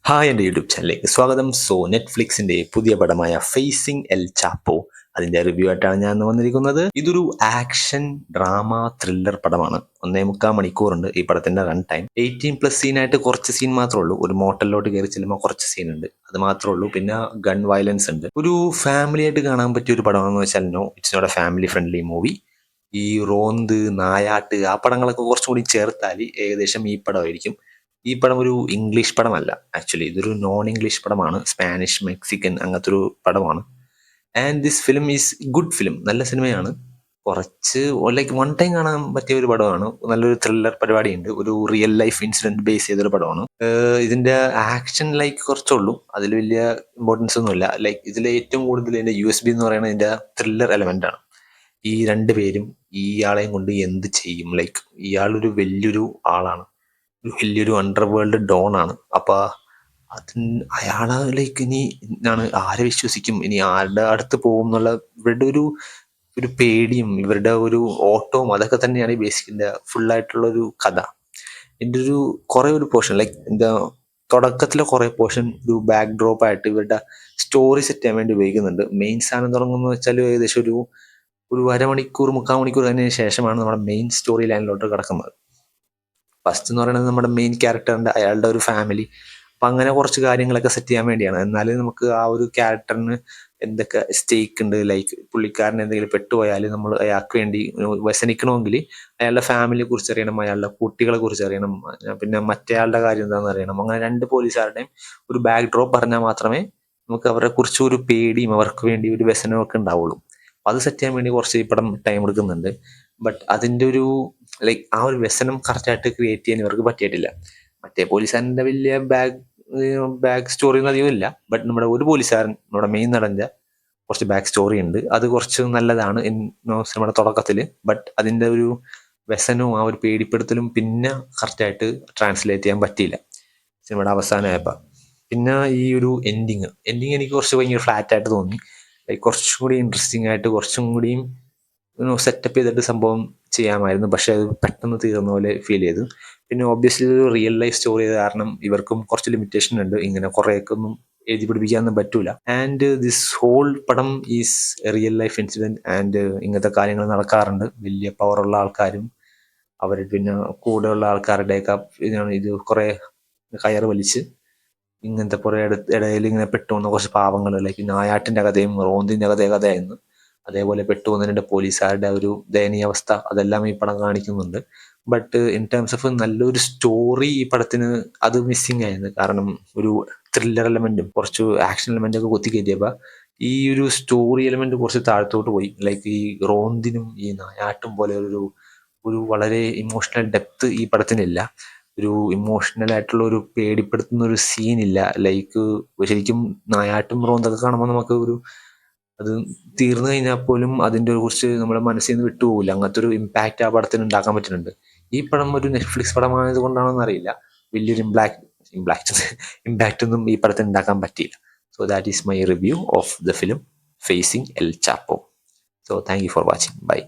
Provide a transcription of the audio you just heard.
Hi എൻ്റെ YouTube ചാനലിലേക്ക് സ്വാഗതം. നെറ്റ്ഫ്ലിക്സിന്റെ പുതിയ പടമായ ഫേസിംഗ് എൽ ചാപ്പോ അതിന്റെ റിവ്യൂ ആയിട്ടാണ് ഞാൻ ഇന്ന് വന്നിരിക്കുന്നത്. ഇതൊരു ആക്ഷൻ ഡ്രാമ ത്രില്ലർ പടമാണ്. 1.25 മണിക്കൂറുണ്ട് ഈ പടത്തിന്റെ റൺ ടൈം. 18+ സീനായിട്ട് കുറച്ച് സീൻ മാത്രമേ ഉള്ളൂ. ഒരു മോട്ടലിലോട്ട് കയറി ചെല്ലുമ്പോൾ കുറച്ച് സീൻ ഉണ്ട്, അത് മാത്രമേ ഉള്ളൂ. പിന്നെ ഗൺ വയലൻസ് ഉണ്ട്. ഒരു ഫാമിലി ആയിട്ട് കാണാൻ പറ്റിയ ഒരു പടമാണെന്ന് വെച്ചാൽ no, it's not a family friendly movie. ഈ റോന്ത്, നായാട്ട് ആ പടങ്ങളൊക്കെ കുറച്ചും കൂടി ചേർത്താൽ ഏകദേശം ഈ പടമായിരിക്കും. ഈ പടം ഒരു ഇംഗ്ലീഷ് പടമല്ല, ആക്ച്വലി ഇതൊരു നോൺ ഇംഗ്ലീഷ് പടമാണ്. സ്പാനിഷ്, മെക്സിക്കൻ അങ്ങനത്തെ ഒരു പടമാണ്. And this film is good film. നല്ല സിനിമയാണ്. കുറച്ച് ലൈക്ക് വൺ ടൈം കാണാൻ പറ്റിയ ഒരു പടമാണ്. നല്ലൊരു ത്രില്ലർ പരിപാടിയുണ്ട്. ഒരു റിയൽ ലൈഫ് ഇൻസിഡന്റ് ബേസ് ചെയ്തൊരു പടമാണ്. ഇതിന്റെ ആക്ഷൻ ലൈക്ക് കുറച്ചുള്ളൂ, അതിൽ വലിയ ഇമ്പോർട്ടൻസ് ഒന്നുമില്ല. ലൈക്ക് ഇതിലെ ഏറ്റവും കൂടുതൽ ഇതിന്റെ USP എന്ന് പറയുന്നത് ഇതിന്റെ ത്രില്ലർ എലമെന്റ് ആണ്. ഈ രണ്ടുപേരും ഇയാളെയും കൊണ്ട് എന്ത് ചെയ്യും, ലൈക്ക് ഇയാളൊരു വലിയൊരു ആളാണ്, വലിയൊരു അണ്ടർ വേൾഡ് ഡോൺ ആണ്. അപ്പൊ അത് അയാളിലേക്ക് ഇനി എന്താണ്, ആരെ വിശ്വസിക്കും, ഇനി ആരുടെ അടുത്ത് പോകും എന്നുള്ള ഇവരുടെ ഒരു ഒരു പേടിയും ഇവരുടെ ഒരു ഓട്ടവും അതൊക്കെ തന്നെയാണ് ഈ ബേസിക്കിന്റെ ഫുൾ ആയിട്ടുള്ള ഒരു കഥ. എൻ്റെ ഒരു കുറെ ഒരു പോർഷൻ ലൈക്ക് എന്താ, തുടക്കത്തിലെ കുറെ പോർഷൻ ഒരു ബാക്ക് ഡ്രോപ്പ് ആയിട്ട് ഇവരുടെ സ്റ്റോറി സെറ്റ് ചെയ്യാൻ വേണ്ടി ഉപയോഗിക്കുന്നുണ്ട്. മെയിൻ സാധനം തുടങ്ങുന്നത് വെച്ചാൽ ഏകദേശം ഒരു ഒരു അരമണിക്കൂർ 3/4 മണിക്കൂർ അതിന് ശേഷമാണ് നമ്മുടെ മെയിൻ സ്റ്റോറി ലൈനിലോട്ട് കിടക്കുന്നത്. ഫസ്റ്റ് എന്ന് പറയുന്നത് നമ്മുടെ മെയിൻ ക്യാരക്ടറിന്റെ അയാളുടെ ഒരു ഫാമിലി. അപ്പൊ അങ്ങനെ കുറച്ച് കാര്യങ്ങളൊക്കെ സെറ്റ് ചെയ്യാൻ വേണ്ടിയാണ്. എന്നാലും നമുക്ക് ആ ഒരു ക്യാരക്ടറിന് എന്തൊക്കെ സ്റ്റേക്ക് ഉണ്ട്, ലൈക്ക് പുള്ളിക്കാരൻ എന്തെങ്കിലും പെട്ടുപോയാൽ നമ്മൾ അയാൾക്ക് വേണ്ടി വ്യസനിക്കണമെങ്കിൽ അയാളുടെ ഫാമിലിയെ കുറിച്ച് അറിയണം, അയാളുടെ കുട്ടികളെ കുറിച്ച് അറിയണം, പിന്നെ മറ്റേയാളുടെ കാര്യം എന്താണെന്ന് അറിയണം. അങ്ങനെ രണ്ട് പോലീസുകാരുടെയും ഒരു ബാക്ക് ഡ്രോപ്പ് പറഞ്ഞാൽ മാത്രമേ നമുക്ക് അവരെ കുറിച്ച് ഒരു പേടിയും അവർക്ക് വേണ്ടി ഒരു വ്യസനവും ഒക്കെ ഉണ്ടാവുള്ളൂ. അപ്പൊ അത് സെറ്റ് ചെയ്യാൻ വേണ്ടി കുറച്ച് ഈ പടം ടൈം എടുക്കുന്നുണ്ട്. ബട്ട് അതിന്റെ ഒരു ലൈക്ക് ആ ഒരു വ്യസനം കറക്റ്റായിട്ട് ക്രിയേറ്റ് ചെയ്യാൻ ഇവർക്ക് പറ്റിയിട്ടില്ല. മറ്റേ പോലീസുകാരൻ്റെ വലിയ ബാക്ക് സ്റ്റോറി ഒന്നും അധികം ഇല്ല. ബട്ട് നമ്മുടെ ഒരു പോലീസുകാരൻ, നമ്മുടെ മെയിൻ നടന്റെ കുറച്ച് ബാക്ക് സ്റ്റോറി ഉണ്ട്. അത് കുറച്ച് നല്ലതാണ് സിനിമയുടെ തുടക്കത്തിൽ. ബട്ട് അതിന്റെ ഒരു വ്യസനവും ആ ഒരു പേടിപ്പെടുത്തലും പിന്നെ കറക്റ്റായിട്ട് ട്രാൻസ്ലേറ്റ് ചെയ്യാൻ പറ്റിയില്ല സിനിമയുടെ അവസാനമായപ്പോൾ. പിന്നെ ഈ ഒരു എൻഡിങ് എനിക്ക് കുറച്ച് ഭയങ്കര ഫ്ലാറ്റ് ആയിട്ട് തോന്നി. ലൈക്ക് കുറച്ചും കൂടി ഇൻട്രസ്റ്റിംഗ് ആയിട്ട് കുറച്ചും കൂടിയും സെറ്റപ്പ് ചെയ്തിട്ട് സംഭവം ചെയ്യാമായിരുന്നു. പക്ഷെ അത് പെട്ടെന്ന് തീർന്ന പോലെ ഫീൽ ചെയ്തു. പിന്നെ ഓബ്വിയസ്ലി ഒരു റിയൽ ലൈഫ് സ്റ്റോറി ആയത് കാരണം ഇവർക്കും കുറച്ച് ലിമിറ്റേഷൻ ഉണ്ട്. ഇങ്ങനെ കുറേയൊക്കെ ഒന്നും എഴുതി പിടിപ്പിക്കാനൊന്നും പറ്റൂല. ആൻഡ് ദിസ് ഹോൾ പടം is A real life incident. And ഇങ്ങനത്തെ കാര്യങ്ങൾ നടക്കാറുണ്ട്. വലിയ പവറുള്ള ആൾക്കാരും അവർ പിന്നെ കൂടെയുള്ള ആൾക്കാരുടെയൊക്കെ ഇത് കുറെ കയറ് വലിച്ച് ഇങ്ങനത്തെ കുറെ ഇടയിൽ ഇങ്ങനെ പെട്ടുവന്ന കുറച്ച് പാവങ്ങൾ, ലൈക്ക് നായാട്ടിന്റെ കഥയും റോന്തിന്റെ കഥയായിരുന്നു. അതേപോലെ പെട്ടുപോകുന്നതിന്റെ പോലീസുകാരുടെ ഒരു ദയനീയാവസ്ഥ അതെല്ലാം ഈ പടം കാണിക്കുന്നുണ്ട്. ബട്ട് ഇൻ ടേംസ് ഓഫ് നല്ലൊരു സ്റ്റോറി ഈ പടത്തിന് അത് മിസ്സിങ് ആയിരുന്നു. കാരണം ഒരു ത്രില്ലർ എലമെന്റും കുറച്ച് ആക്ഷൻ എലമെന്റും ഒക്കെ കുത്തിക്കയറ്റിയപ്പോൾ ഈ ഒരു സ്റ്റോറി എലമെന്റ് കുറച്ച് താഴത്തോട്ട് പോയി. ലൈക്ക് ഈ റോന്തിനും ഈ നായാട്ടും പോലെ ഒരു ഒരു വളരെ ഇമോഷണൽ ഡെപ്ത് ഈ പടത്തിനില്ല. ഒരു ഇമോഷണൽ ആയിട്ടുള്ള ഒരു പേടിപ്പെടുത്തുന്ന ഒരു സീനില്ല. ലൈക്ക് ശരിക്കും നായാട്ടും റോന്തൊക്കെ കാണുമ്പോൾ നമുക്ക് ഒരു അത് തീർന്നു കഴിഞ്ഞാൽ പോലും അതിന്റെ കുറിച്ച് നമ്മുടെ മനസ്സിൽ നിന്ന് വിട്ടുപോകില്ല. അങ്ങനത്തെ ഒരു ഇമ്പാക്റ്റ് ആ പടത്തിന് ഉണ്ടാക്കാൻ പറ്റുന്നുണ്ട്. ഈ പടം ഒരു നെറ്റ്ഫ്ലിക്സ് പടമായത് കൊണ്ടാണെന്ന് അറിയില്ല, വലിയൊരു ഇമ്പാക്റ്റ് ഒന്നും ഈ പടത്തിന് ഉണ്ടാക്കാൻ പറ്റിയില്ല. So that is my review of the film facing El Chapo. So thank you for watching. By.